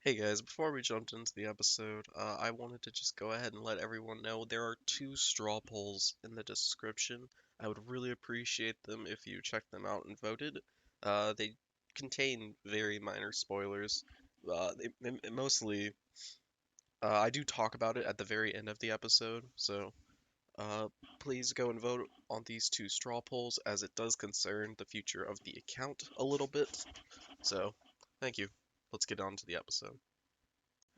Hey guys, before we jumped into the episode, I wanted to just go ahead and let everyone know there are two straw polls in the description. I would really appreciate them if you checked them out and voted. They contain very minor spoilers. Mostly, I do talk about it at the very end of the episode, so uh, please go and vote on these two straw polls as it does concern the future of the account a little bit. So, thank you. Let's get on to the episode.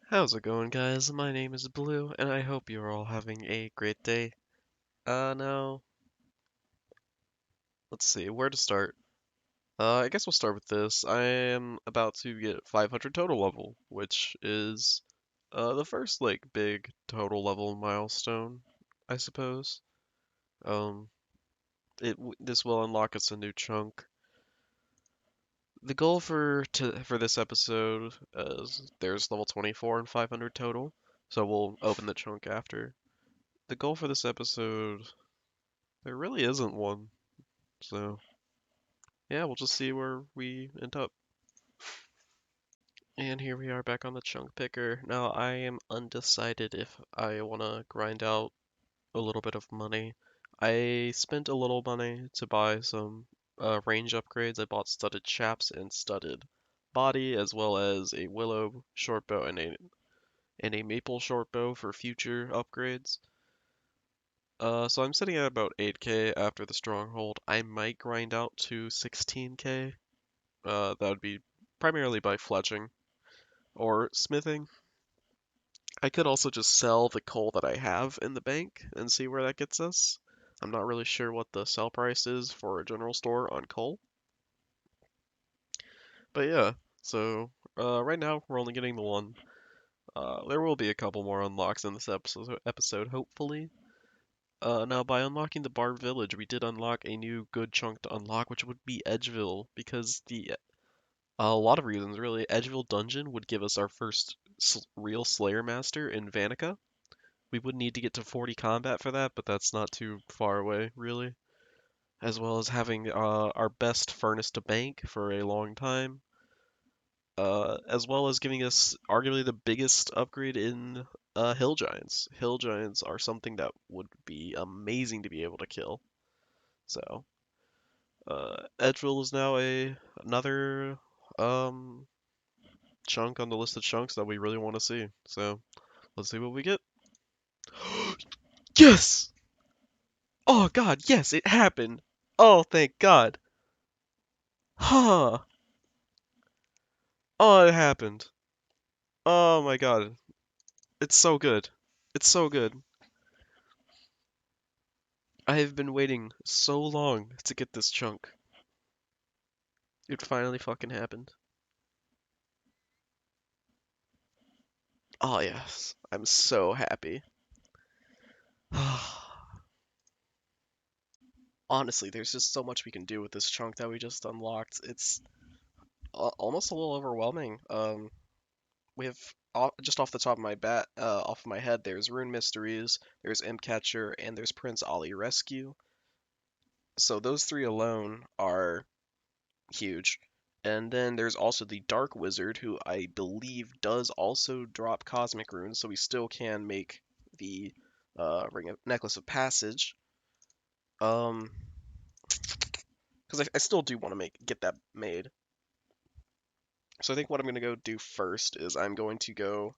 How's it going, guys? My name is Blue, and I hope you're all having a great day. Now, let's see, where to start? I guess we'll start with this. I am about to get 500 total level, which is, the first, like, big total level milestone, I suppose. Um, this will unlock us a new chunk. The goal for this episode is there's level 24 and 500 total, so we'll open the chunk after. The goal for this episode there really isn't one. So, yeah, we'll just see where we end up. And here we are back on the chunk picker. Now, I am undecided if I want to grind out a little bit of money. I spent a little money to buy some range upgrades. I bought studded chaps and studded body, as well as a willow shortbow and a maple shortbow for future upgrades. So I'm sitting at about 8k after the stronghold. I might grind out to 16k. That would be primarily by fletching or smithing. I could also just sell the coal that I have in the bank and see where that gets us. I'm not really sure what the sell price is for a general store on coal. But yeah, so right now we're only getting the one. There will be a couple more unlocks in this episode hopefully. Now by unlocking the Bar Village, we did unlock a new good chunk to unlock, which would be Edgeville, because a lot of reasons, really. Edgeville Dungeon would give us our first real Slayer Master in Vanica. We would need to get to 40 combat for that, but that's not too far away, really. As well as having our best Furnace to Bank for a long time. As well as giving us arguably the biggest upgrade in Hill Giants. Hill Giants are something that would be amazing to be able to kill. So, Edgeville is now another um, chunk on the list of chunks that we really want to see. So let's see what we get. Yes! Oh god, yes, it happened. Oh, thank God. Huh. Oh, it happened. Oh my god. It's so good. It's so good. I have been waiting so long to get this chunk. It finally fucking happened. Oh yes. I'm so happy. Honestly, there's just so much we can do with this chunk that we just unlocked. It's almost a little overwhelming. We have just off the top of my off of my head, there's Rune Mysteries, there's Imp Catcher, and there's Prince Ali Rescue. So those three alone are huge. And then there's also the Dark Wizard, who I believe does also drop Cosmic Runes, so we still can make the Ring of Necklace of Passage. Um, because I still do want to get that made. So I think what I'm gonna go do first is I'm going to go.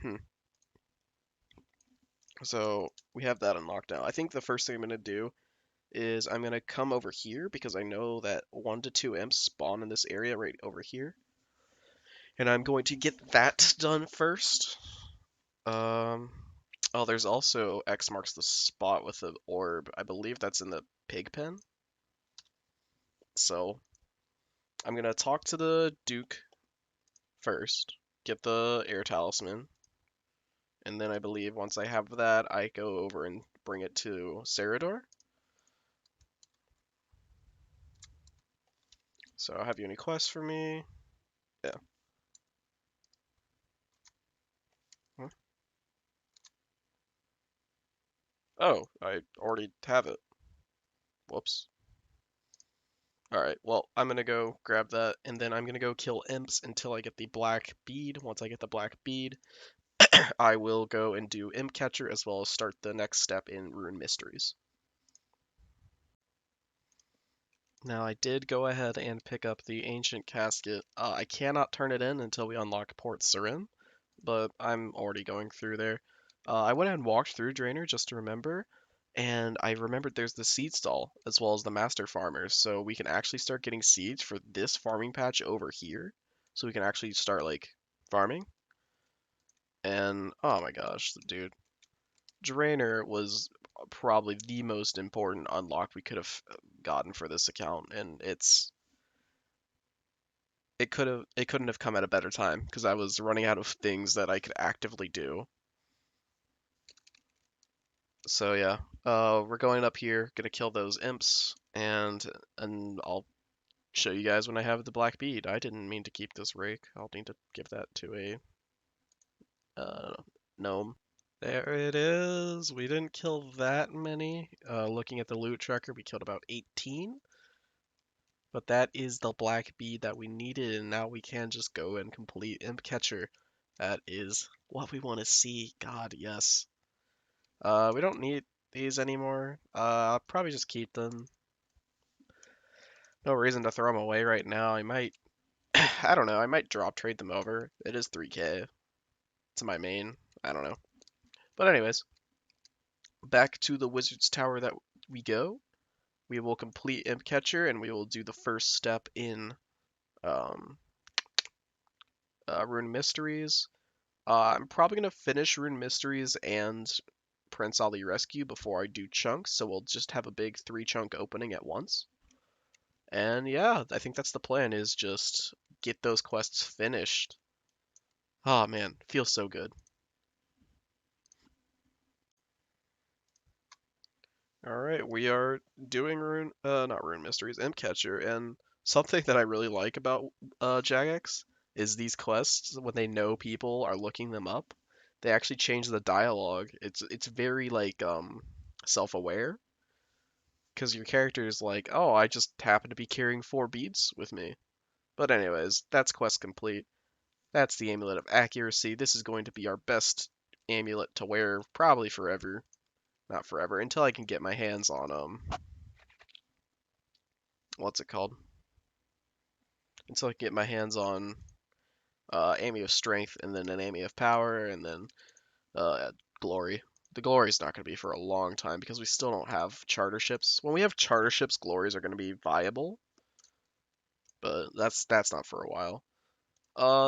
Hmm. So we have that unlocked now. I think the first thing I'm gonna do is I'm gonna come over here because I know that 1 to 2 imps spawn in this area right over here. And I'm going to get that done first. Um, oh, there's also X marks the spot with the orb. I believe that's in the pig pen. So I'm gonna talk to the Duke first, get the air talisman, and then I believe once I have that, I go over and bring it to Cerador. So have you any quests for me? Yeah. Huh? Oh, I already have it. Whoops. Alright, well, I'm gonna go grab that, and then I'm gonna go kill imps until I get the black bead. Once I get the black bead, I will go and do imp catcher as well as start the next step in rune mysteries. Now, I did go ahead and pick up the ancient casket. I cannot turn it in until we unlock Port Sarim, but I'm already going through there. I went ahead and walked through Draenor just to remember, and I remembered there's the seed stall as well as the master farmers, so we can actually start getting seeds for this farming patch over here, so we can actually start like farming. And oh my gosh, dude, Draenor was probably the most important unlock we could have gotten for this account, and it couldn't have come at a better time because I was running out of things that I could actively do. So yeah, we're going up here, gonna kill those imps, and I'll show you guys when I have the black bead. I didn't mean to keep this rake. I'll need to give that to a gnome. There it is. We didn't kill that many. Looking at the loot tracker, we killed about 18. But that is the black bead that we needed, and now we can just go and complete imp catcher. That is what we want to see. God, yes. We don't need these anymore. I'll probably just keep them. No reason to throw them away right now. I might, I don't know, I might drop trade them over. It is 3k to my main. I don't know. But anyways, back to the wizard's tower that we go. We will complete imp catcher and we will do the first step in um, rune mysteries. I'm probably gonna finish rune mysteries and Prince Ali rescue before I do chunks, so we'll just have a big 3 chunk opening at once. And yeah, I think that's the plan, is just get those quests finished. Oh man, feels so good. Alright, we are doing not rune mysteries, imp catcher, and something that I really like about Jagex is these quests, when they know people are looking them up, they actually change the dialogue. It's very like self-aware, because your character is like, oh, I just happen to be carrying 4 beads with me. But anyways, that's quest complete. That's the Amulet of Accuracy. This is going to be our best amulet to wear probably forever. Not forever, until I can get my hands on what's it called? Until I can get my hands on Ami of Strength, and then an Ami of Power, and then Glory. The Glory's not going to be for a long time because we still don't have charter ships. When we have charter ships, Glories are going to be viable, but that's not for a while.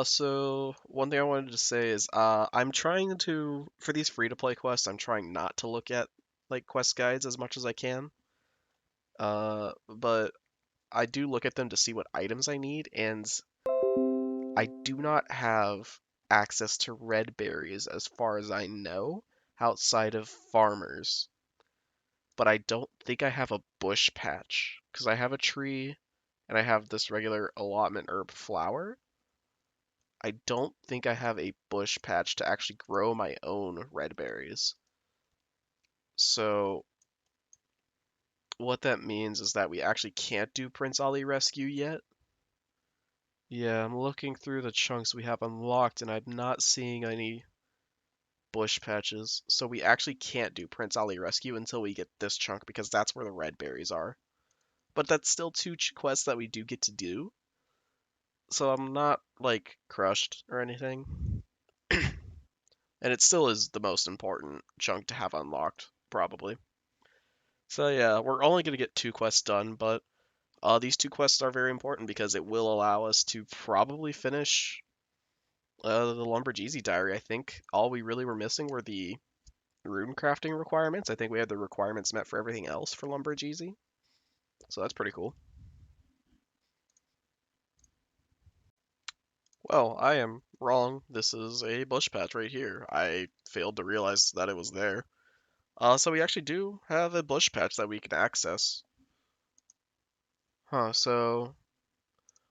So one thing I wanted to say is, I'm trying to, for these free-to-play quests, I'm trying not to look at like quest guides as much as I can. But I do look at them to see what items I need, and I do not have access to red berries as far as I know outside of farmers. But I don't think I have a bush patch because I have a tree and I have this regular allotment herb flower. I don't think I have a bush patch to actually grow my own red berries. So what that means is that we actually can't do Prince Ali rescue yet. Yeah, I'm looking through the chunks we have unlocked and I'm not seeing any bush patches. So we actually can't do Prince Ali rescue until we get this chunk because that's where the red berries are. But that's still 2 quests that we do get to do. So I'm not like crushed or anything. And it still is the most important chunk to have unlocked, probably. So yeah, we're only going to get 2 quests done, but these 2 quests are very important because it will allow us to probably finish the Lumberjeezy diary. I think all we really were missing were the rune crafting requirements. I think we had the requirements met for everything else for Lumberjeezy. So that's pretty cool. Well, I am wrong. This is a bush patch right here. I failed to realize that it was there. So we actually do have a bush patch that we can access. Huh, so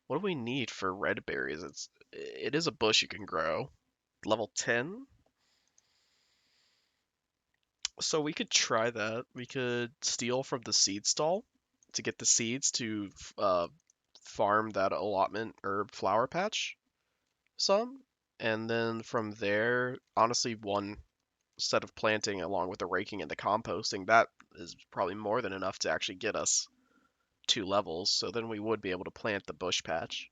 what do we need for red berries? It is a bush you can grow. Level 10? So we could try that. We could steal from the seed stall to get the seeds to farm that allotment or flower patch some, and then from there, honestly, one set of planting along with the raking and the composting, that is probably more than enough to actually get us 2 levels. So then we would be able to plant the bush patch.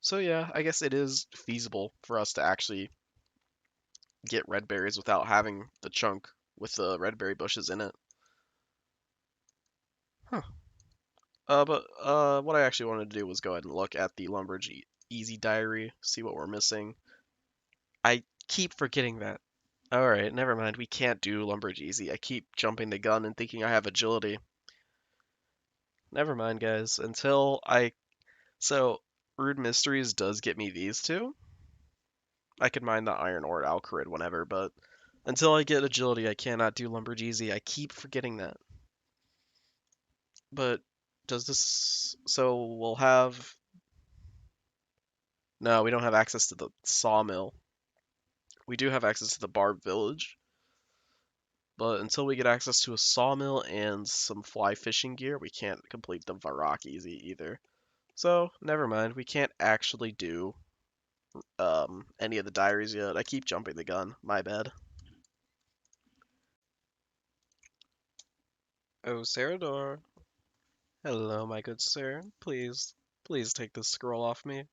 So yeah, I guess it is feasible for us to actually get red berries without having the chunk with the red berry bushes in it. Huh. But what I actually wanted to do was go ahead and look at the Lumberjee Easy Diary, see what we're missing. I keep forgetting that. Alright, never mind. We can't do Lumberjee Easy. I keep jumping the gun and thinking I have agility. Never mind, guys. So, Rude Mysteries does get me these two. I could mine the iron ore at Alcarid whenever, but until I get agility, I cannot do Lumberjee Easy. I keep forgetting that. But does this... So, we'll have... No, we don't have access to the sawmill. We do have access to the Barb Village, but until we get access to a sawmill and some fly fishing gear, we can't complete the Varrock Easy either. So, never mind. We can't actually do any of the diaries yet. I keep jumping the gun. My bad. Oh, Sarador. Hello, my good sir. Please take this scroll off me.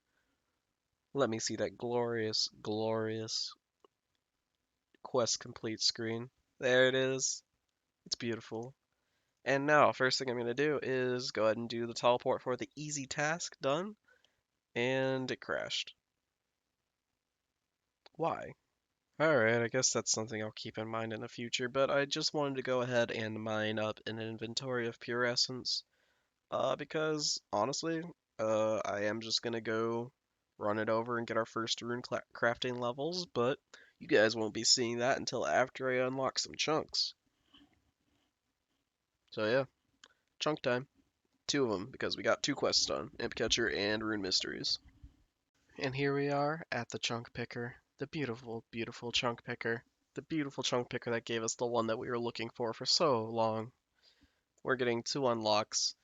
Let me see that glorious, glorious quest complete screen. There it is. It's beautiful. And now, first thing I'm going to do is go ahead and do the teleport for the easy task. Done. And it crashed. Why? Alright, I guess that's something I'll keep in mind in the future, but I just wanted to go ahead and mine up an inventory of pure essence. Because, honestly, I am just gonna go run it over and get our first rune crafting levels, but you guys won't be seeing that until after I unlock some chunks. So yeah, chunk time. 2 of them, because we got 2 quests done, Imp Catcher and Rune Mysteries. And here we are at the chunk picker. The beautiful, beautiful chunk picker. The beautiful chunk picker that gave us the one that we were looking for so long. We're getting 2 unlocks.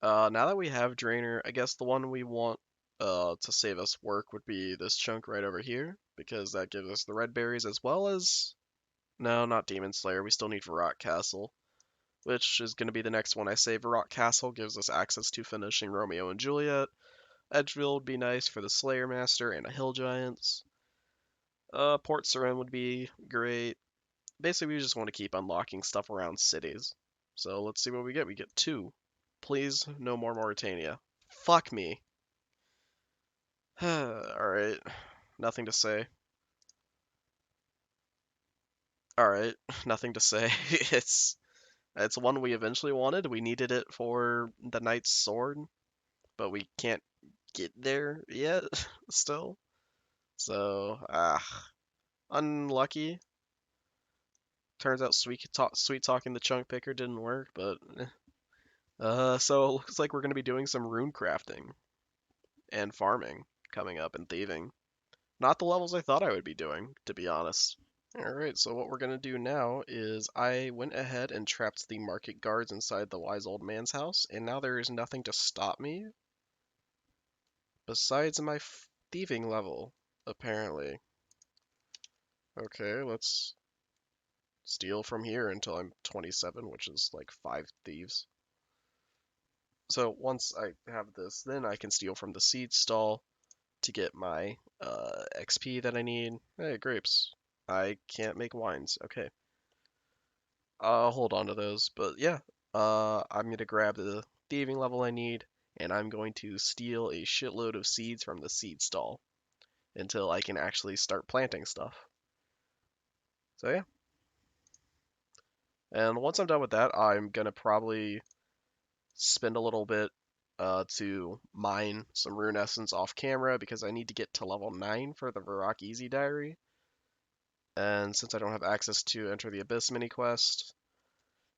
Now that we have Drainer, I guess the one we want to save us work would be this chunk right over here, because that gives us the red berries as well as... No, not Demon Slayer. We still need Varrock Castle, which is going to be the next one I say. Varrock Castle gives us access to finishing Romeo and Juliet. Edgeville would be nice for the Slayer Master and a Hill Giants. Port Sarim would be great. Basically, we just want to keep unlocking stuff around cities. So let's see what we get. We get 2. Please, no more Mauritania. Fuck me. Alright, nothing to say. Alright, nothing to say. It's one we eventually wanted. We needed it for the Knight's Sword, but we can't get there yet, still. So, unlucky. Turns out sweet talking the chunk picker didn't work, but so it looks like we're gonna be doing some rune crafting and farming coming up and thieving. Not the levels I thought I would be doing, to be honest. Alright, so what we're gonna do now is I went ahead and trapped the market guards inside the wise old man's house, and now there is nothing to stop me besides my thieving level, apparently. Okay, let's steal from here until I'm 27, which is like 5 thieves. So once I have this, then I can steal from the seed stall to get my XP that I need. Hey, grapes. I can't make wines. Okay. I'll hold on to those. But yeah, I'm gonna grab the thieving level I need, and I'm going to steal a shitload of seeds from the seed stall until I can actually start planting stuff. So yeah. And once I'm done with that, I'm gonna probably spend a little bit to mine some rune essence off camera because I need to get to level 9 for the Varrock Easy Diary. And since I don't have access to Enter the Abyss mini quest,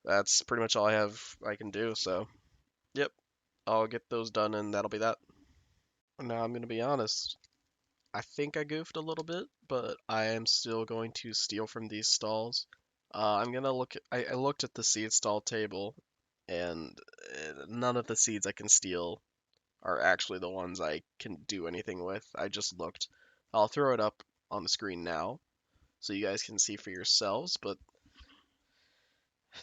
that's pretty much all I can do. So, yep, I'll get those done and that'll be that. Now I'm gonna be honest. I think I goofed a little bit, but I am still going to steal from these stalls. I'm gonna look. I looked at the seed stall table, and none of the seeds I can steal are actually the ones I can do anything with. I just looked. I'll throw it up on the screen now so you guys can see for yourselves, but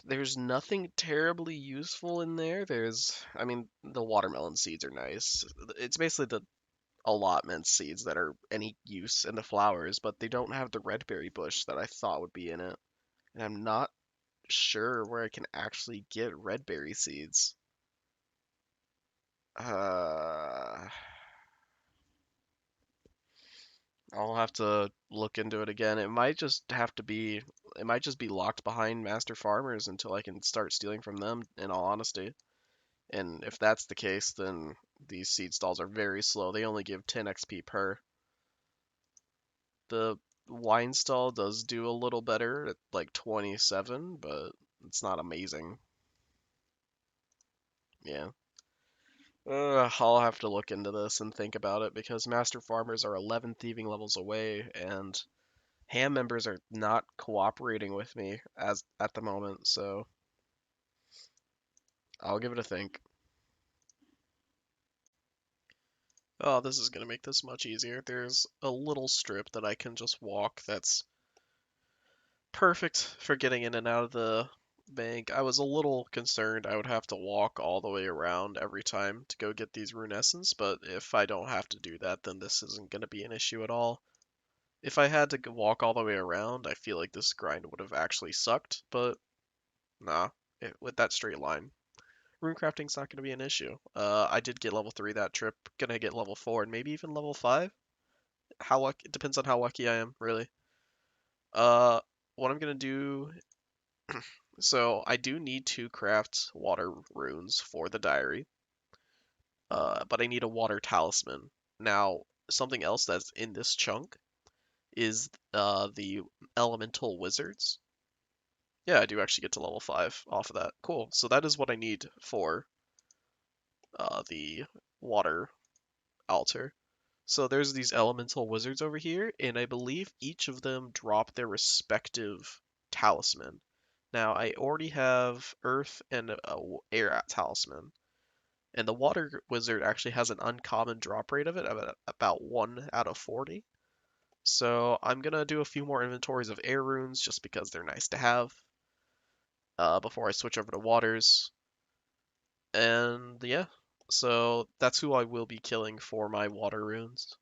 there's nothing terribly useful in there. I mean, the watermelon seeds are nice. It's basically the allotment seeds that are any use in the flowers, but they don't have the red berry bush that I thought would be in it. And I'm not sure where I can actually get red berry seeds. Uh, I'll have to look into it again. It might just be locked behind master farmers until I can start stealing from them, in all honesty. And if that's the case, then these seed stalls are very slow. They only give 10 XP per. The wine stall does do a little better at like 27, but it's not amazing. Yeah. I'll have to look into this and think about it because master farmers are 11 thieving levels away, and ham members are not cooperating with me as at the moment, so I'll give it a think. Oh, this is gonna make this much easier. There's a little strip that I can just walk that's perfect for getting in and out of the bank. I was a little concerned I would have to walk all the way around every time to go get these rune essence, but if I don't have to do that, then this isn't gonna be an issue at all. If I had to walk all the way around, I feel like this grind would have actually sucked, but nah, with that straight line. Rune crafting's not going to be an issue. I did get level 3 that trip, gonna get level 4 and maybe even level 5. How lucky, it depends on how lucky I am, really. Uh, what I'm gonna do, so I do need to craft water runes for the diary, but I need a water talisman. Now, something else that's in this chunk is the elemental wizards. Yeah, I do actually get to level 5 off of that. Cool. So that is what I need for the water altar. So there's these elemental wizards over here, and I believe each of them drop their respective talisman. Now, I already have earth and air talisman, and the water wizard actually has an uncommon drop rate of it of about 1 out of 40. So I'm gonna do a few more inventories of air runes just because they're nice to have before I switch over to waters. And yeah, so that's who I will be killing for my water runes.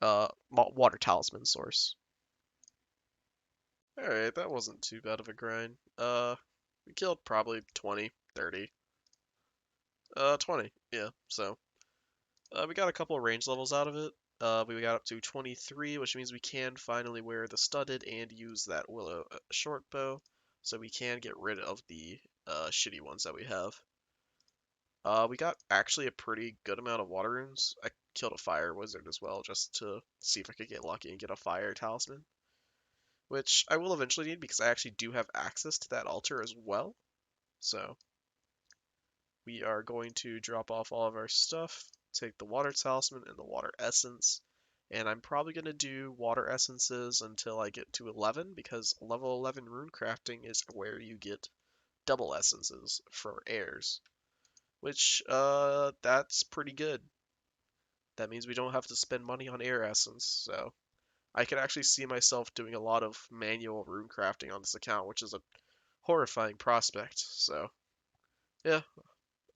Water talisman source. Alright, that wasn't too bad of a grind. We killed probably 20, 30. 20, yeah, so. We got a couple of range levels out of it. We got up to 23, which means we can finally wear the studded and use that willow short bow, so we can get rid of the shitty ones that we have. We got actually a pretty good amount of water runes. I killed a fire wizard as well, just to see if I could get lucky and get a fire talisman, which I will eventually need because I actually do have access to that altar as well. So we are going to drop off all of our stuff, take the water talisman and the water essence, and I'm probably going to do water essences until I get to 11 because level 11 rune crafting is where you get double essences for airs, which that's pretty good. That means we don't have to spend money on air essence, so I could actually see myself doing a lot of manual rune crafting on this account, which is a horrifying prospect. So yeah,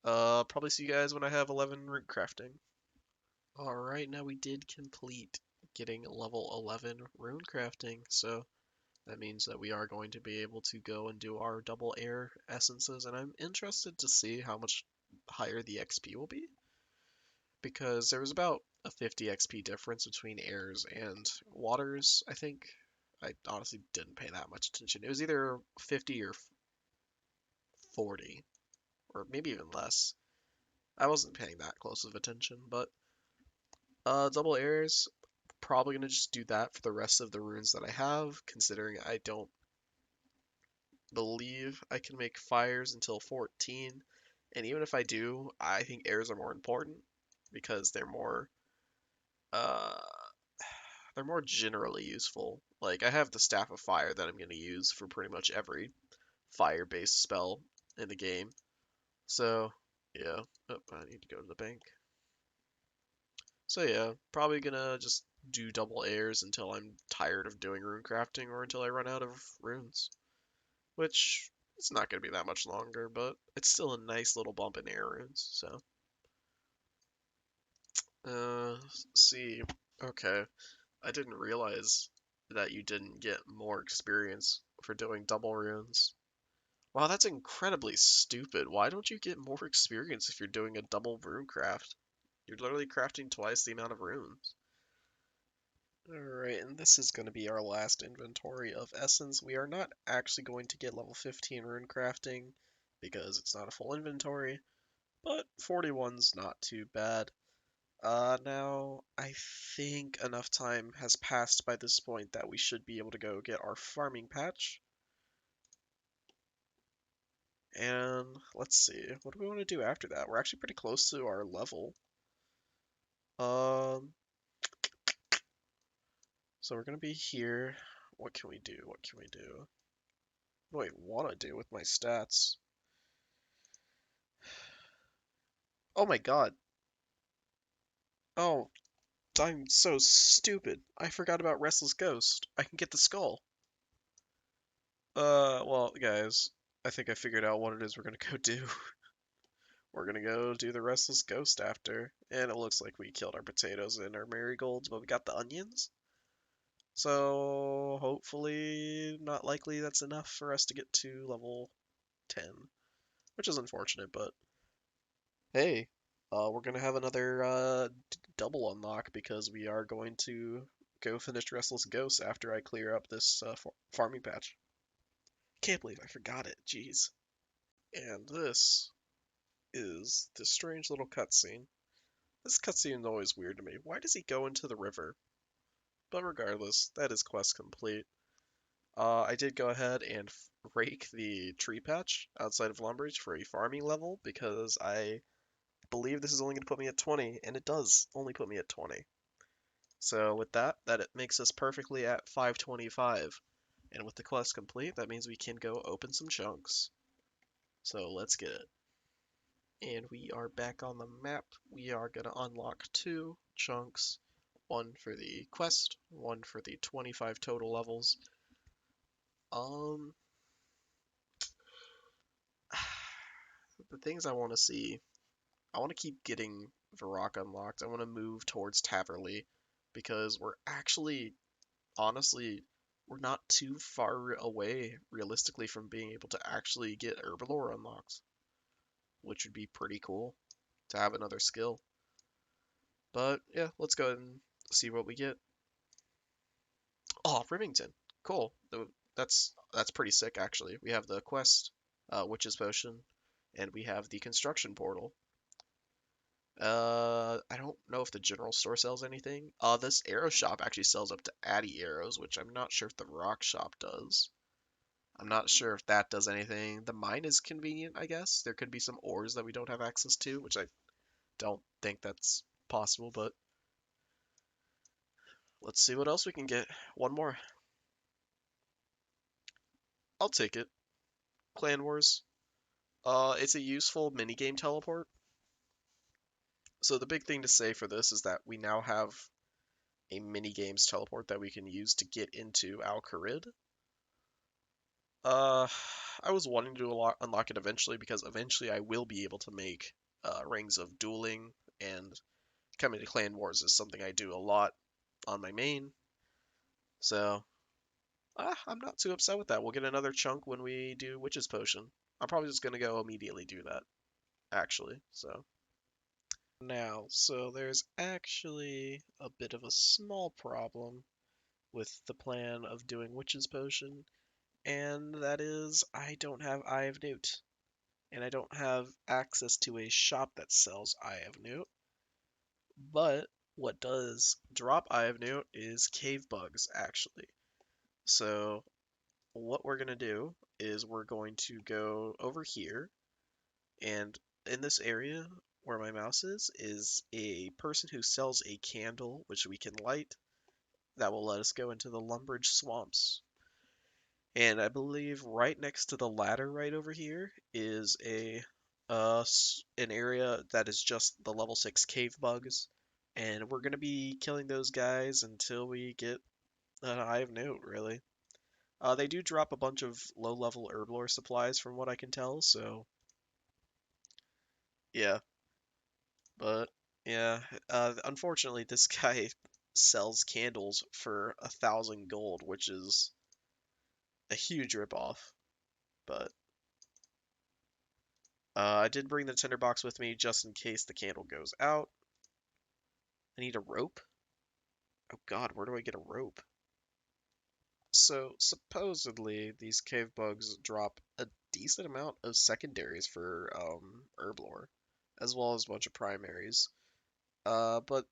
probably see you guys when I have 11 rune crafting. Alright, now we did complete getting level 11 rune crafting, so that means that we are going to be able to go and do our double air essences, and I'm interested to see how much higher the XP will be, because there was about a 50 XP difference between airs and waters, I think. I honestly didn't pay that much attention. It was either 50 or 40, or maybe even less. I wasn't paying that close of attention, but double airs, probably gonna just do that for the rest of the runes that I have, considering I don't believe I can make fires until 14. And even if I do, I think airs are more important because uh they're more generally useful. Like I have the Staff of Fire that I'm gonna use for pretty much every fire-based spell in the game. So Yeah. Oh, I need to go to the bank. So yeah, probably gonna just do double airs until I'm tired of doing rune crafting or until I run out of runes. Which it's not gonna be that much longer, but it's still a nice little bump in air runes. So, let's see. Okay, I didn't realize that you didn't get more experience for doing double runes. Wow, that's incredibly stupid. Why don't you get more experience if you're doing a double rune craft? You're literally crafting twice the amount of runes. Alright, and this is going to be our last inventory of Essence. We are not actually going to get level 15 rune crafting because it's not a full inventory, but 41's not too bad. Now, I think enough time has passed by this point that we should be able to go get our farming patch. And let's see, what do we want to do after that? We're actually pretty close to our level. Um, so we're gonna be here. What can we do? What can we do? What do I want to do with my stats? Oh my god. Oh, I'm so stupid. I forgot about Restless Ghost. I can get the skull. Well, guys, I think I figured out what it is we're gonna go do. We're gonna go do the Restless Ghost after. And it looks like we killed our potatoes and our marigolds, but we got the onions. So hopefully, not likely that's enough for us to get to level 10, which is unfortunate, but hey, we're gonna have another double unlock because we are going to go finish Restless Ghost after I clear up this farming patch. Can't believe I forgot it, jeez. And this is this strange little cutscene. This cutscene is always weird to me. Why does he go into the river? But regardless, that is quest complete. I did go ahead and rake the tree patch outside of Lumbridge for a farming level because I believe this is only going to put me at 20, and it does only put me at 20. So with that, it makes us perfectly at 525. And with the quest complete, that means we can go open some chunks. So let's get it. And we are back on the map. We are going to unlock 2 chunks. One for the quest, one for the 25 total levels. Um, the things I want to see, I want to keep getting Varrock unlocked. I want to move towards Taverley because we're actually, honestly, we're not too far away realistically from being able to actually get Herbalore unlocked, which would be pretty cool to have another skill. But yeah, let's go ahead and see what we get. Oh, Remington. Cool. That's pretty sick actually. We have the quest, Witch's Potion, and we have the construction portal. I don't know if the general store sells anything. This arrow shop actually sells up to Addy arrows, which I'm not sure if the rock shop does. I'm not sure if that does anything. The mine is convenient, I guess. There could be some ores that we don't have access to, which I don't think that's possible, but let's see what else we can get. One more. I'll take it. Clan Wars. It's a useful minigame teleport. So the big thing to say for this is that we now have a minigames teleport that we can use to get into Al Kharid. Uh, I was wanting to unlock it eventually because eventually I will be able to make rings of dueling, and coming to Clan Wars is something I do a lot on my main. So I'm not too upset with that. We'll get another chunk when we do Witch's Potion. I'm probably just gonna go immediately do that, actually. So now, so there's actually a bit of a small problem with the plan of doing Witch's Potion, and that is I don't have Eye of Newt, and I don't have access to a shop that sells Eye of Newt. But what does drop Eye of Newt is cave bugs, actually. So what we're going to do is we're going to go over here, and in this area where my mouse is a person who sells a candle, which we can light, that will let us go into the Lumbridge Swamps. And I believe right next to the ladder right over here is a an area that is just the level 6 cave bugs, and we're gonna be killing those guys until we get an Eye of Note, really. They do drop a bunch of low-level herblore supplies from what I can tell, so yeah. But yeah, unfortunately, this guy sells candles for 1,000 gold, which is a huge ripoff. But I did bring the tinderbox with me just in case the candle goes out. I need a rope. Oh God, where do I get a rope? So supposedly these cave bugs drop a decent amount of secondaries for herblore, as well as a bunch of primaries. But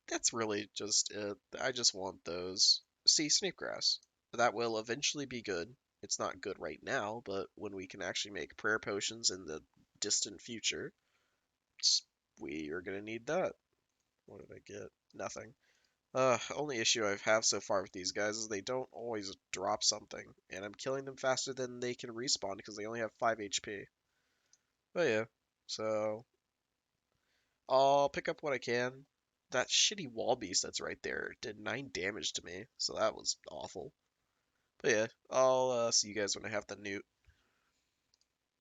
that's really just it. I just want those. See, Snapegrass. That will eventually be good. It's not good right now, but when we can actually make prayer potions in the distant future, we are gonna need that. What did I get? Nothing. Only issue I have so far with these guys is they don't always drop something, and I'm killing them faster than they can respawn because they only have 5 HP. But yeah, so I'll pick up what I can. That shitty wall beast that's right there did 9 damage to me, so that was awful. But yeah, I'll see you guys when I have the newt.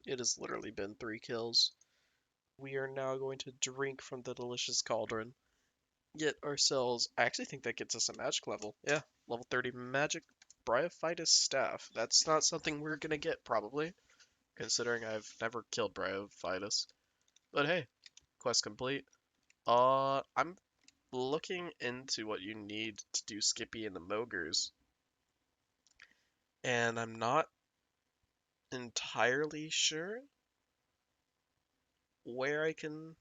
It has literally been 3 kills. We are now going to drink from the delicious cauldron. Get ourselves. I actually think that gets us a magic level. Yeah, level 30 magic Bryophytus staff. That's not something we're gonna get probably, considering I've never killed Bryophytus. But hey, quest complete. I'm looking into what you need to do Skippy and the Mogres, and I'm not entirely sure where I can,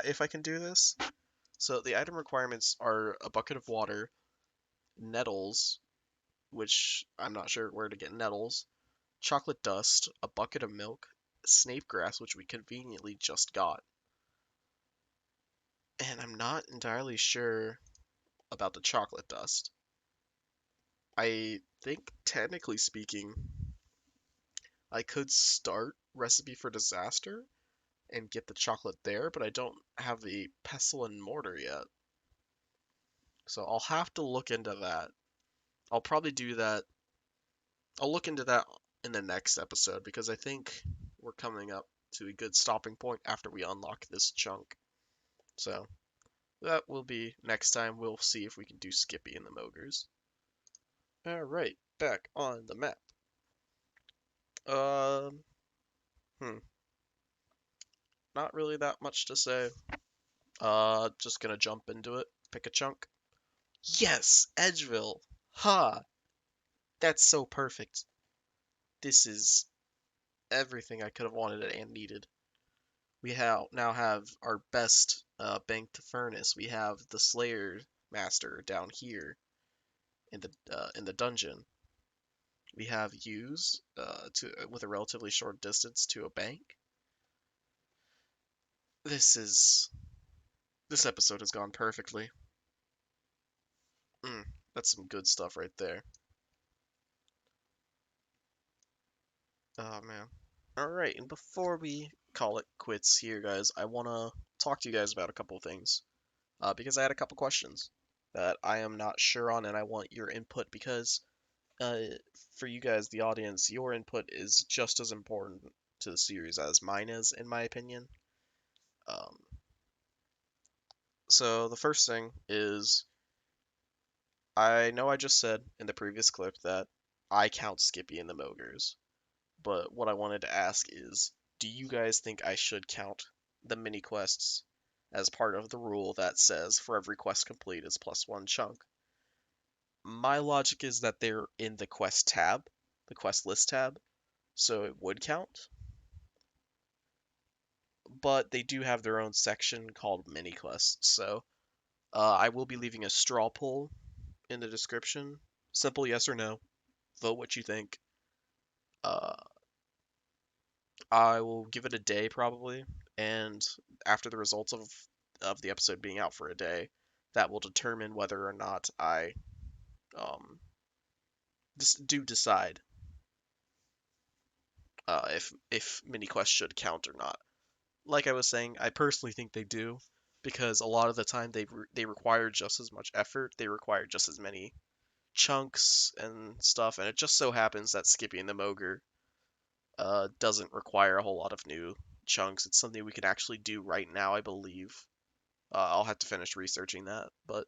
if I can do this. So the item requirements are a bucket of water, nettles, which I'm not sure where to get nettles, chocolate dust, a bucket of milk, snape grass, which we conveniently just got. And I'm not entirely sure about the chocolate dust. I think, technically speaking, I could start Recipe for Disaster and get the chocolate there, but I don't have the pestle and mortar yet. So I'll have to look into that. I'll probably do that. I'll look into that in the next episode because I think we're coming up to a good stopping point after we unlock this chunk. So that will be next time. We'll see if we can do Skippy and the Mogres. Alright, back on the map. Um, hmm, not really that much to say. Just gonna jump into it, pick a chunk. Yes, Edgeville! Ha! That's so perfect. This is everything I could have wanted and needed. We now have our best banked furnace. We have the Slayer Master down here in the dungeon. We have use to with a relatively short distance to a bank. This is this episode has gone perfectly. Mm, that's some good stuff right there. Oh man. All right, and before we call it quits here, guys, I wanna talk to you guys about a couple of things. Because I had a couple questions that I am not sure on, and I want your input because uh, for you guys, the audience, your input is just as important to the series as mine is, in my opinion. Um, so the first thing is, I know I just said in the previous clip that I count Skippy and the Mogres, but what I wanted to ask is, do you guys think I should count the mini quests as part of the rule that says for every quest complete is plus 1 chunk? My logic is that they're in the quest tab, the quest list tab, so it would count. But they do have their own section called mini quests. So I will be leaving a straw poll in the description. Simple yes or no. Vote what you think. Uh, I will give it a day probably, and after the results of the episode being out for a day, that will determine whether or not I um do decide. if mini quests should count or not. Like I was saying, I personally think they do because a lot of the time they require just as much effort. They require just as many chunks and stuff, and it just so happens that skipping the Mogre doesn't require a whole lot of new chunks. It's something we can actually do right now, I believe. I'll have to finish researching that. But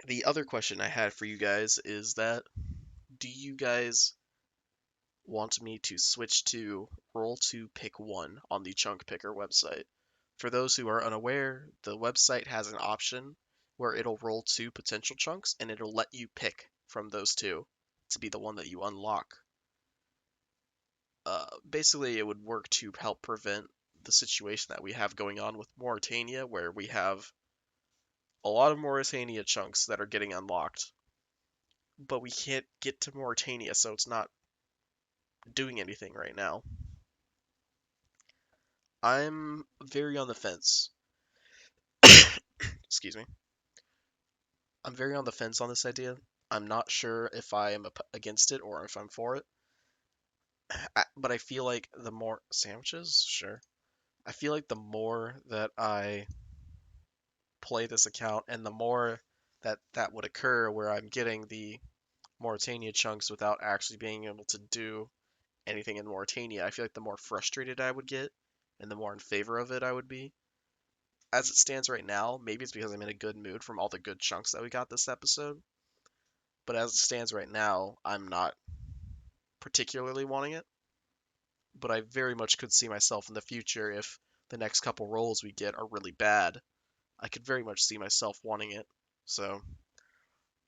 the other question I had for you guys is that do you guys want me to switch to roll to pick one on the chunk picker website? For those who are unaware, the website has an option where it'll roll two potential chunks and it'll let you pick from those two to be the one that you unlock. Basically, it would work to help prevent the situation that we have going on with Mauritania, where we have a lot of Mauritania chunks that are getting unlocked, but we can't get to Mauritania, so it's not doing anything right now. I'm very on the fence. Excuse me. I'm very on the fence on this idea. I'm not sure if I am against it or if I'm for it. But I feel like the more sandwiches, sure. I feel like the more that I play this account and the more that would occur where I'm getting the Mauritania chunks without actually being able to do anything in Mauritania, I feel like the more frustrated I would get and the more in favor of it I would be. As it stands right now, maybe it's because I'm in a good mood from all the good chunks that we got this episode, but as it stands right now, I'm not particularly wanting it. But I very much could see myself in the future if the next couple rolls we get are really bad. I could very much see myself wanting it. So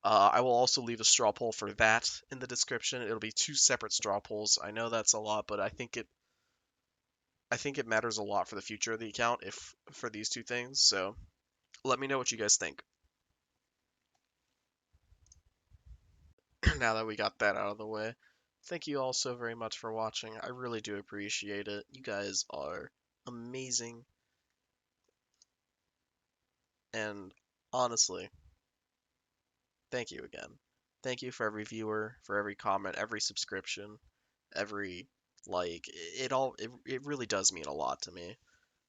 I will also leave a straw poll for that in the description. It'll be two separate straw polls. I know that's a lot, but I think it matters a lot for the future of the account if for these two things. So let me know what you guys think. Now that we got that out of the way, thank you all so very much for watching. I really do appreciate it. You guys are amazing, and honestly, thank you again. Thank you for every viewer, for every comment, every subscription, every like. It really does mean a lot to me.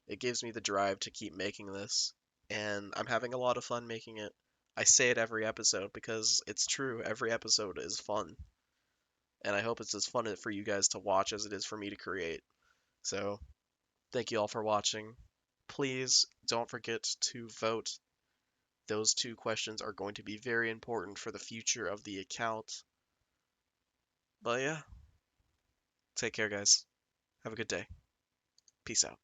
It gives me the drive to keep making this, and I'm having a lot of fun making it. I say it every episode because it's true. Every episode is fun, and I hope it's as fun for you guys to watch as it is for me to create. So, thank you all for watching. Please don't forget to vote. Those two questions are going to be very important for the future of the account. But yeah, take care, guys. Have a good day. Peace out.